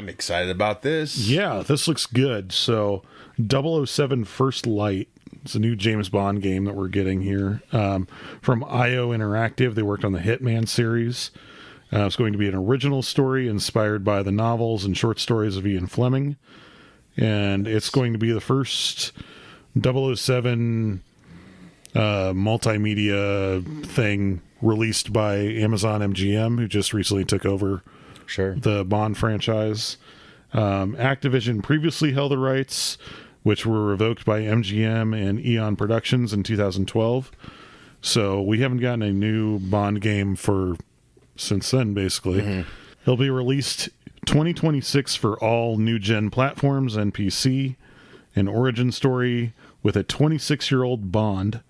I'm excited about this. Yeah, this looks good. So 007 First Light. It's a new James Bond game that we're getting here. From IO Interactive. They worked on the Hitman series. It's going to be an original story inspired by the novels and short stories of Ian Fleming. And it's going to be the first 007 multimedia thing released by Amazon MGM, who just recently took over the Bond franchise. Activision previously held the rights, which were revoked by MGM and Eon Productions in 2012. So we haven't gotten a new Bond game since then, basically. Mm-hmm. It'll be released 2026 for all new-gen platforms and PC. An origin story with a 26-year-old Bond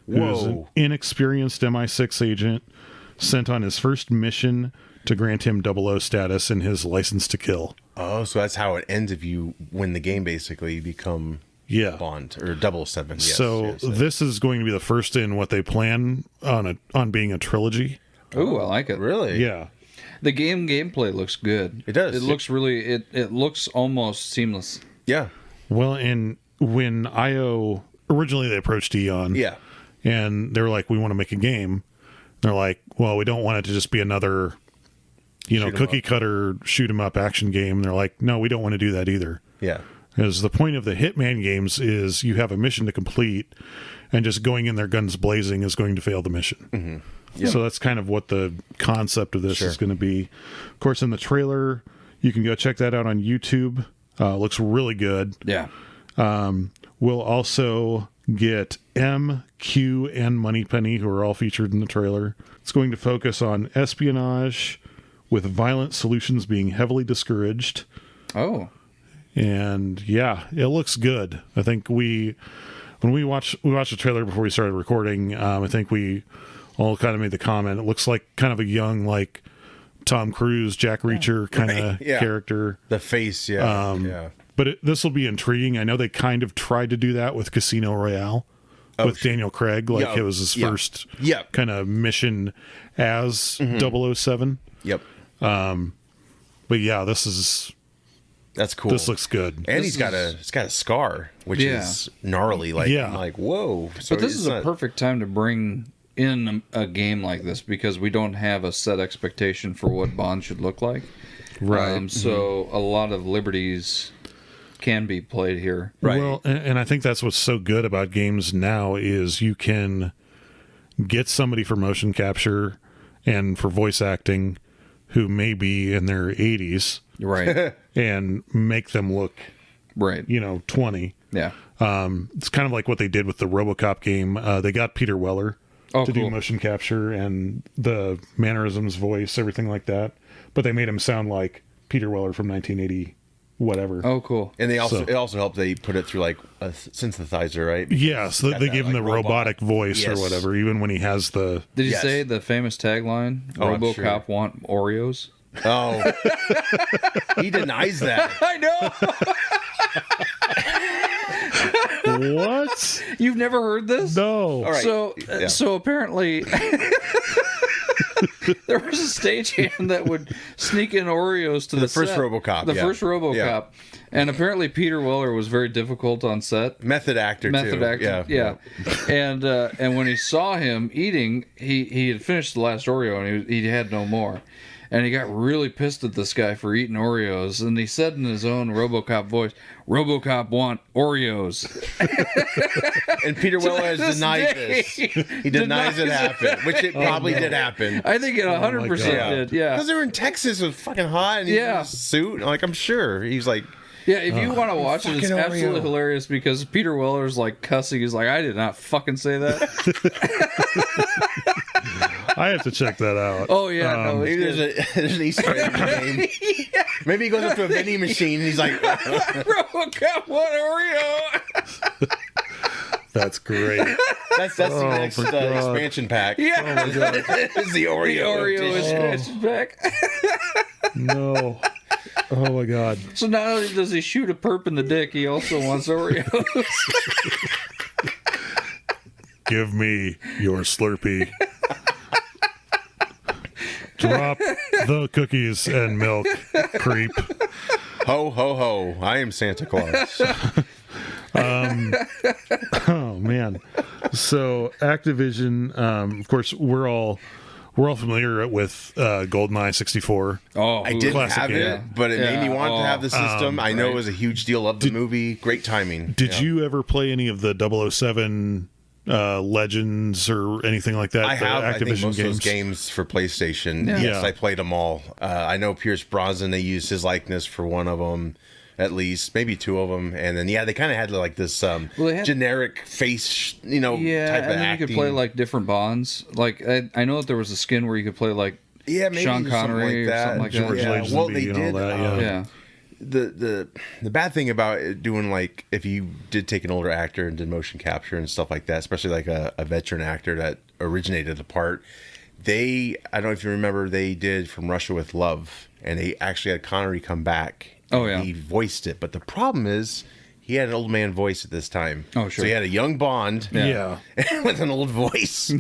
who's an inexperienced MI6 agent sent on his first mission to grant him 00 status in his license to kill. Oh, so that's how it ends if you win the game, basically. You become Bond, or 007. Yes, this is going to be the first in what they plan on being a trilogy. Oh, I like it. Really? Yeah. The gameplay looks good. It does. It looks really, it looks almost seamless. Yeah. Well, and when IO, originally they approached Eon. Yeah. And they were like, we want to make a game. They're like, well, we don't want it to just be another, cookie cutter shoot 'em up action game. And they're like, no, we don't want to do that either. Yeah. Because the point of the Hitman games is you have a mission to complete, and just going in there guns blazing is going to fail the mission. Mm-hmm. Yep. So that's kind of what the concept of this is going to be. Of course, in the trailer, you can go check that out on YouTube. Looks really good. Yeah. We'll also get M, Q, and Moneypenny, who are all featured in the trailer. It's going to focus on espionage, with violent solutions being heavily discouraged. Oh. And yeah, it looks good. I think when we watched the trailer before we started recording, I think we all kind of made the comment, it looks like kind of a young, like Tom Cruise, Jack Reacher kind of character. The face, yeah. But this will be intriguing. I know they kind of tried to do that with Casino Royale with Daniel Craig. Like it was his first kind of mission as 007. Yep. But yeah, that's cool. This looks good. And he's got a scar, which is gnarly. I'm like, whoa. So but this is a perfect time to bring in a game like this, because we don't have a set expectation for what Bond should look like. Right. So a lot of liberties can be played here. Right. Well, and I think that's what's so good about games now is you can get somebody for motion capture and for voice acting who may be in their 80s. Right. And make them look, 20. Yeah. It's kind of like what they did with the RoboCop game. They got Peter Weller to do motion capture and the mannerisms, voice, everything like that. But they made him sound like Peter Weller from 1980, whatever. Oh, cool. And it also helped they put it through like a synthesizer, right? Yeah, so they give him the robotic voice or whatever, even when he has the... Did you say the famous tagline, RoboCop want Oreos? Oh. He denies that. I know. What? You've never heard this? No. All right. So apparently there was a stagehand that would sneak in Oreos to the first set. RoboCop. The first RoboCop. And apparently Peter Weller was very difficult on set. Method actor. Yeah. And when he saw him eating, he had finished the last Oreo and he had no more. And he got really pissed at this guy for eating Oreos. And he said in his own RoboCop voice, RoboCop want Oreos. And Peter Weller has denied this. He denies it happened, which it probably did happen. I think it 100% did, yeah. Because they were in Texas, it was fucking hot, and he was in a suit. Like, I'm sure. He's like... Yeah, if you want to watch it, it's absolutely hilarious because Peter Weller's like cussing. He's like, I did not fucking say that. I have to check that out. Oh, yeah. Maybe there's an Easter egg in the game. Maybe he goes up to a vending machine and he's like, RoboCop, what Oreo? That's great. That's the next expansion pack. Yeah. Oh my God. It's the Oreo expansion pack. No. Oh my God. So not only does he shoot a perp in the dick, he also wants Oreos. Give me your Slurpee. Drop the cookies and milk, creep. Ho, ho, ho. I am Santa Claus. Oh man. So Activision, of course, we're all familiar with GoldenEye 64. Oh, I didn't Classic have game. it, but it made me want to have the system. I know right. it was a huge deal. Loved the movie. Great timing. Did you ever play any of the 007 Legends or anything like that? I the have. I think most Activision of those games for PlayStation. Yeah. Yes, Yeah. I played them all. I know Pierce Brosnan. They used his likeness for one of them, at least, maybe two of them, and then they kind of had like this they had, generic face, type of and then acting. you could play like different Bonds. Like I know that there was a skin where you could play like maybe Sean something Connery or something like that. George Yeah, Lazenby well, they and all did. that, Yeah. The bad thing about it doing, like, if you did take an older actor and did motion capture and stuff like that, especially like a veteran actor that originated the part, I don't know if you remember, they did From Russia with Love, and they actually had Connery come back. Oh, yeah. He voiced it, but the problem is he had an old man voice at this time. Oh, sure. So he had a young Bond Yeah. with an old voice.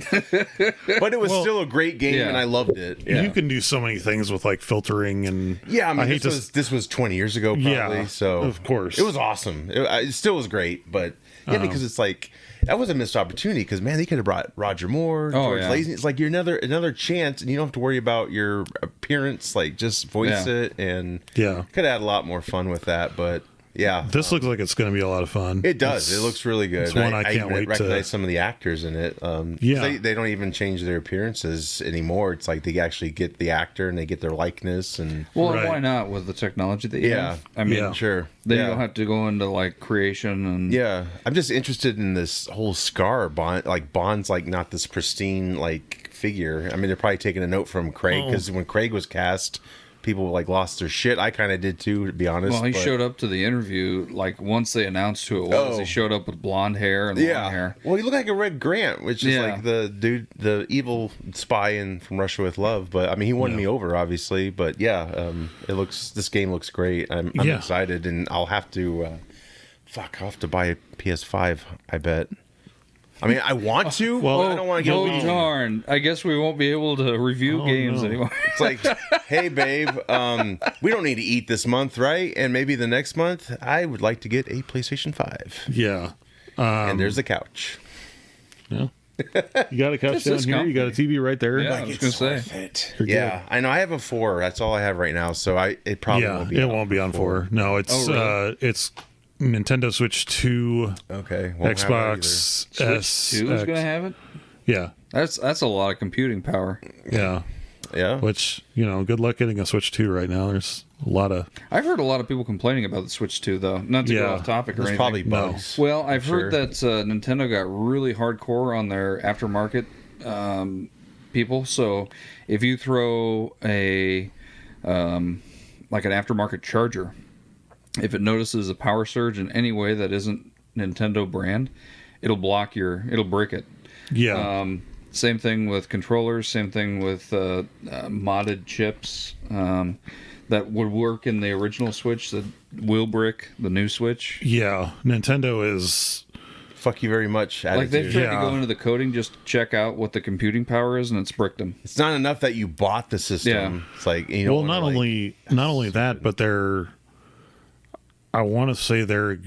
But it was still a great game, yeah. and I loved it. Yeah. You can do so many things with like filtering and Yeah, I mean, hate this was 20 years ago, probably. Yeah, So of course. it was awesome. It still was great, but because it's like that was a missed opportunity. Because man, they could have brought Roger Moore, George yeah. Lazenby. It's like you're another chance, and you don't have to worry about your appearance. Like just voice Yeah. it, and Yeah. could have had a lot more fun with that. But yeah, This looks like it's going to be a lot of fun. it does. It looks really good. It's one I can't wait to recognize some of the actors in it. Yeah. they don't even change their appearances anymore. It's like they actually get the actor and they get their likeness and Well, Right. why not with the technology that you yeah. have? I mean, Yeah. Sure. then yeah. you don't have to go into like creation and Yeah, I'm just interested in this whole Scar Bond. Like Bond's like not this pristine like figure. I mean, they're probably taking a note from Craig because when Craig was cast, people like lost their shit. I kind of did too, to be honest. Well, he but- showed up to the interview like once they announced who it was. Oh. He showed up with blonde hair and long Yeah. hair. Well, he looked like a Red Grant, which is Yeah. like the dude, the evil spy in From Russia with Love. But I mean, he won me over, obviously. But yeah, this game looks great. I'm Yeah. excited, and I'll have to. I'll have to buy a PS5. I bet. I mean, I want to. Well, I don't want to get Oh, alone. darn. I guess we won't be able to review games no. anymore. It's like, hey, babe, we don't need to eat this month, right? And maybe the next month, I would like to get a PlayStation 5. Yeah. And there's the couch. Yeah. You got a couch This down is here. You got a TV right there. Yeah. I was gonna say. worth it. You're Yeah, I know. I have a 4. That's all I have right now. So it probably Yeah, won't be. it won't be on 4. No, it's Oh, really? it's Nintendo Switch 2, Okay. Won't have Xbox Switch S. 2 is X. going to have it? Yeah. That's a lot of computing power. Yeah. that either. Yeah. Which, good luck getting a Switch 2 right now. There's a lot of I've heard a lot of people complaining about the Switch 2, though. Not to go Yeah. off topic or There's anything. probably bugs. Well, I've heard sure. that Nintendo got really hardcore on their aftermarket people. So if you throw a like an aftermarket charger, if it notices a power surge in any way that isn't Nintendo brand, it'll break it. yeah. Same thing with controllers. Same thing with modded chips that would work in the original Switch that will brick the new Switch. Yeah. Nintendo is Fuck you very much. Like they've Attitude. tried Yeah. to go into the coding just to check out what the computing power is, and it's bricked them. It's not enough that you bought the system. Yeah. It's like you know. well, not only that, but I want to say their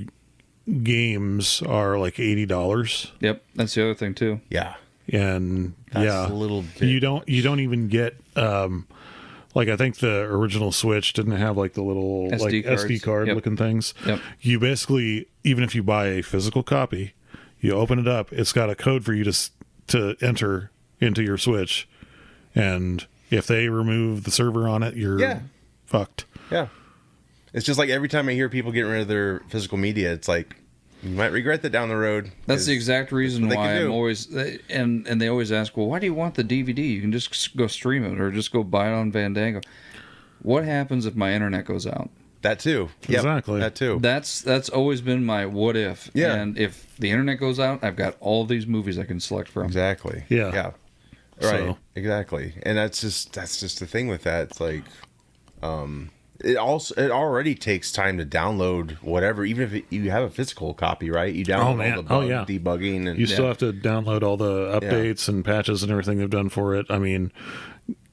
games are like $80, Yep, that's the other thing too. Yeah. and That's a little bit you don't even get like I think the original Switch didn't have like the little SD like cards. SD card Yep. looking things. Yep. You basically, even if you buy a physical copy, you open it up, it's got a code for you to enter into your Switch, and if they remove the server on it, you're Yeah. fucked. Yeah. It's just like every time I hear people getting rid of their physical media, it's like you might regret that down the road. That's the exact reason what they why can I'm do. always and they always ask, well, why do you want the DVD? You can just go stream it or just go buy it on Fandango. What happens if my internet goes out? That too. Yep, Exactly. that too. That's always been my what if. Yeah. And if the internet goes out, I've got all these movies I can select from. Exactly. Yeah. Yeah. Right. So- Exactly. And that's just the thing with that. It's like it already takes time to download whatever, even if you have a physical copy, right? You download man. all the bug Yeah. debugging and You still have to download all the updates and patches and everything they've done for it. I mean,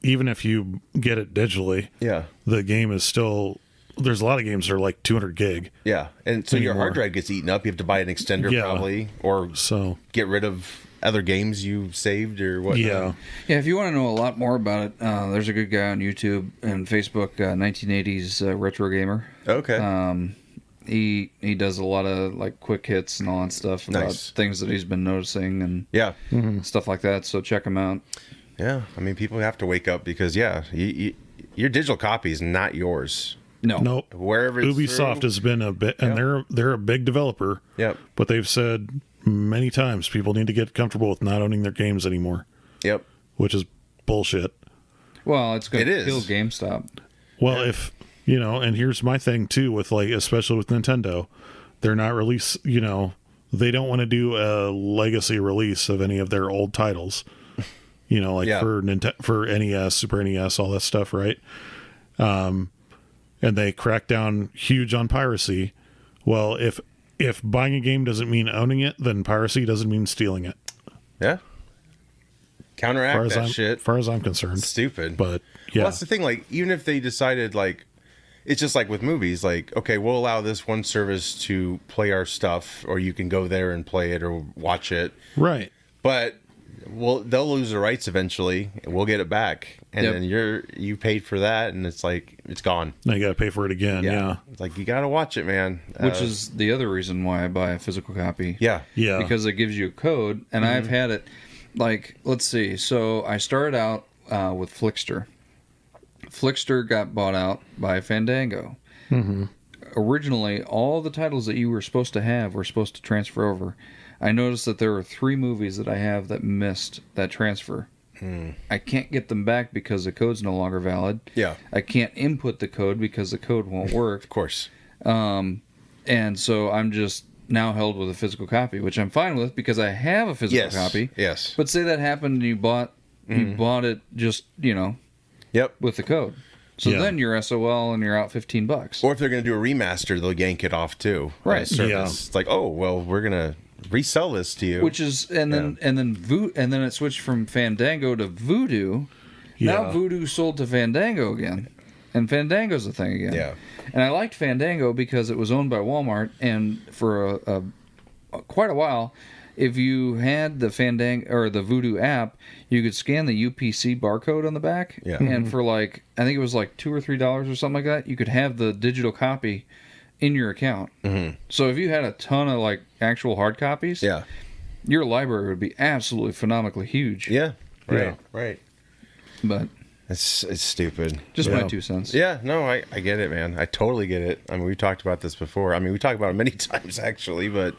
even if you get it digitally, yeah. the game is still there's a lot of games that are like 200 gig. Yeah, and so your Anymore. hard drive gets eaten up. You have to buy an extender probably, or get rid of other games you saved or whatnot. Yeah. Yeah, if you want to know a lot more about it, there's a good guy on YouTube and Facebook, 1980s Retro Gamer. Okay. He does a lot of like quick hits and all that stuff about things that he's been noticing and stuff like that. So check him out. Yeah, I mean, people have to wake up because your digital copy is not yours. No. Nope. Wherever it's Ubisoft has been a bit, and they're a big developer. Yep. But they've said many times people need to get comfortable with not owning their games anymore. Yep. Which is bullshit. Well, it's going to kill GameStop. Well, if and here's my thing too with like, especially with Nintendo, they're not they don't want to do a legacy release of any of their old titles. For NES, Super NES, all that stuff, right? And they crack down huge on piracy. Well, if buying a game doesn't mean owning it, then piracy doesn't mean stealing it. Yeah. Counteract that shit. As far as I'm concerned. Stupid. But yeah. Well, that's the thing. Like, even if they decided, like, it's just like with movies, like, okay, we'll allow this one service to play our stuff, or you can go there and play it or watch it. Right. But they'll lose the rights eventually, and we'll get it back. And then you paid for that, and it's like, it's gone. Now you got to pay for it again. Yeah. It's like, you got to watch it, man. Which is the other reason why I buy a physical copy. Yeah. Yeah. Because it gives you a code, and I've had it, like, let's see. So I started out with Flickster. Flickster got bought out by Fandango. Mm-hmm. Originally, all the titles that you were supposed to have were supposed to transfer over. I noticed that there were 3 movies that I have that missed that transfer. I can't get them back because the code's no longer valid. Yeah. I can't input the code because the code won't work. Of course. And so I'm just now held with a physical copy, which I'm fine with because I have a physical copy. Yes. But say that happened and you bought it just, with the code. So then you're SOL and you're out $15. Or if they're going to do a remaster, they'll yank it off too. Right. Yeah. It's like, oh, well, we're going to resell this to you. Which is and then it switched from Fandango to Voodoo. Yeah. Now Voodoo sold to Fandango again. And Fandango's a thing again. Yeah. And I liked Fandango because it was owned by Walmart, and for quite a while, if you had the Fandango or the Voodoo app, you could scan the UPC barcode on the back. Yeah. And for I think it was like $2 or $3 or something like that, you could have the digital copy in your account. Mm-hmm. So if you had a ton of actual hard copies, your library would be absolutely phenomenally huge. Yeah. Right. Right. But it's stupid. Just my 2 cents. Yeah, no, I get it, man. I totally get it. I mean, we talked about this before. I mean, we talked about it many times, actually. But,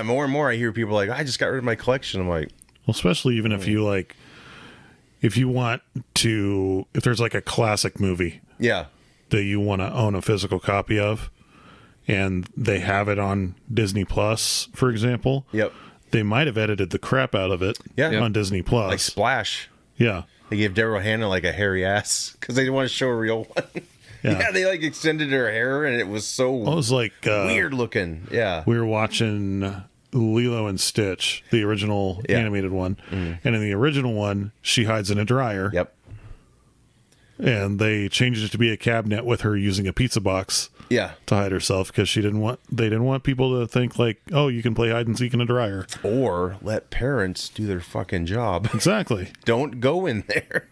more and more I hear people like, I just got rid of my collection. I'm like... Well, especially even if you, if you want to... If there's, a classic movie... Yeah. That you want to own a physical copy of, and they have it on Disney Plus, for example... Yep. They might have edited the crap out of it on Disney Plus. Like Splash. Yeah. They gave Daryl Hannah a hairy ass because they didn't want to show a real one. Yeah, they extended her hair and it was so weird looking. Yeah. We were watching Lilo and Stitch, the original animated one. Mm-hmm. And in the original one, she hides in a dryer. Yep. And they changed it to be a cabinet with her using a pizza box. Yeah. To hide herself because they didn't want people to think oh, you can play hide and seek in a dryer. Or let parents do their fucking job. Exactly. Don't go in there.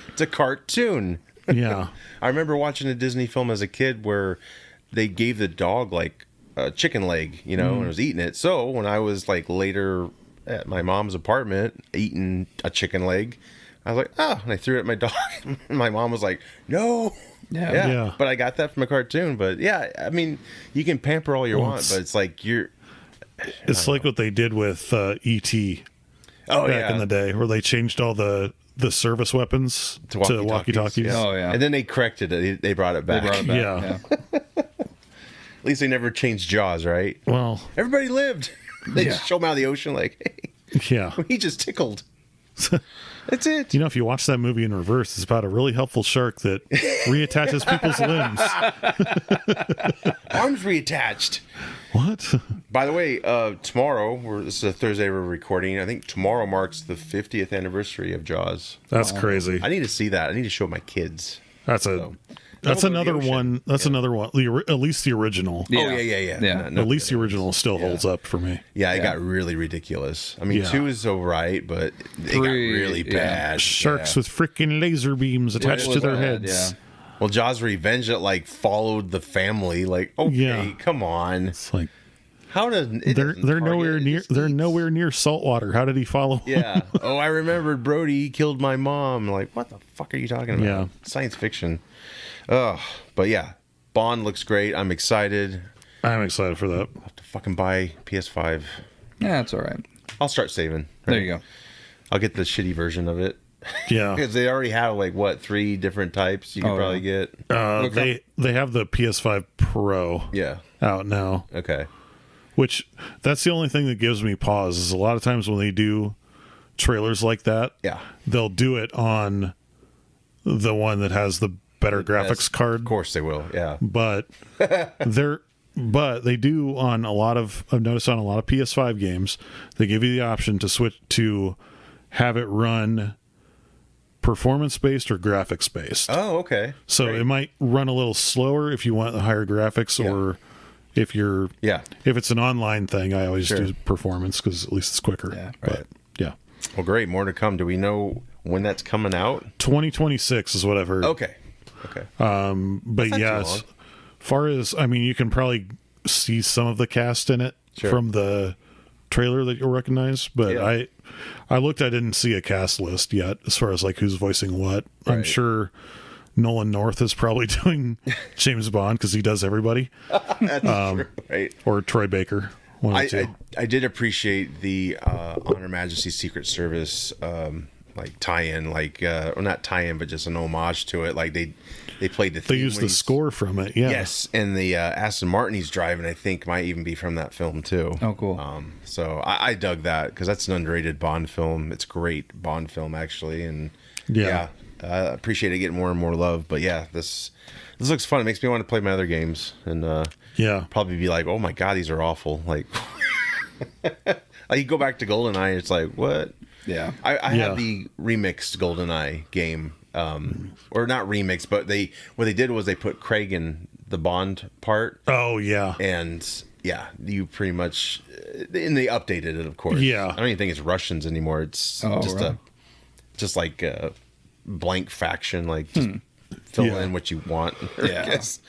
It's a cartoon. Yeah. I remember watching a Disney film as a kid where they gave the dog a chicken leg, and it was eating it. So when I was later at my mom's apartment eating a chicken leg, I was like, oh, and I threw it at my dog. My mom was like, no. Yeah. But I got that from a cartoon. But yeah, I mean, you can pamper all you want, but it's It's like what they did with E.T. back in the day, where they changed all the service weapons to walkie-talkies. Oh, yeah. And then they corrected it. They brought it back. Yeah. At least they never changed Jaws, right? Well. Everybody lived. They just show them out of the ocean hey. Yeah. He just tickled. That's it. If you watch that movie in reverse, it's about a really helpful shark that reattaches people's limbs. Arms reattached. What? By the way, tomorrow, this is a Thursday we're recording. I think tomorrow marks the 50th anniversary of Jaws. That's crazy. I need to see that. I need to show my kids. That's a That's another one. That's another one. At least the original. Yeah. Oh yeah. At least the original still holds up for me. Yeah, it got really ridiculous. I mean, 2 is alright, but it got 3, really bad. Sharks with freaking laser beams attached to their bad, heads. yeah. Well, Jaws Revenge, it like followed the family. Like, okay, come on. It's like How does they're nowhere near nowhere near saltwater. How did he follow? Yeah. Oh, I remembered Brody killed my mom. Like, what the fuck are you talking about? Yeah. Science fiction. Ugh. But yeah, Bond looks great. I'm excited. I'm excited for that. I'll have to fucking buy PS5. Yeah, that's all right. I'll start saving. There you go. I'll get the shitty version of it. Yeah. Because they already have like what 3 different types you can probably get. They have the PS5 Pro Yeah. out now, Okay. which that's the only thing that gives me pause is a lot of times when they do trailers like that, Yeah. they'll do it on the one that has the better graphics card. Of course they will. Yeah. But they do on a lot of I've noticed on a lot of PS5 games, they give you the option to switch to have it run performance based or graphics based. Oh, okay. So Great. it might run a little slower if you want the higher graphics, or if you're if it's an online thing, I always do performance because at least it's quicker. Yeah, but yeah. Well, great. More to come. Do we know when that's coming out? 2026 is what I've heard. Okay. But not yeah, too long. as far as you can probably see some of the cast in it from the trailer that you'll recognize. But I looked, I didn't see a cast list yet as far as like who's voicing what. I'm sure Nolan North is probably doing James Bond because he does everybody. That's true, right? Or Troy Baker. One of the two. I did appreciate the On Her Majesty's Secret Service like tie-in, like or not tie-in, but just an homage to it. Like they played the theme. They used the score from it. Yeah. Yes, and the Aston Martin he's driving, I think, might even be from that film too. Oh, cool. So I dug that because that's an underrated Bond film. It's a great Bond film actually, and I appreciate it getting more and more love. But yeah, this looks fun. It makes me want to play my other games and probably be like, oh my god, these are awful. Like, you go back to GoldenEye, it's like what? Yeah, I have the remixed GoldenEye game, or not remixed, but what they did was they put Craig in the Bond part. Oh yeah, and you pretty much, and they updated it, of course. Yeah, I don't even think it's Russians anymore. It's just like a blank faction, like just fill in what you want. I guess.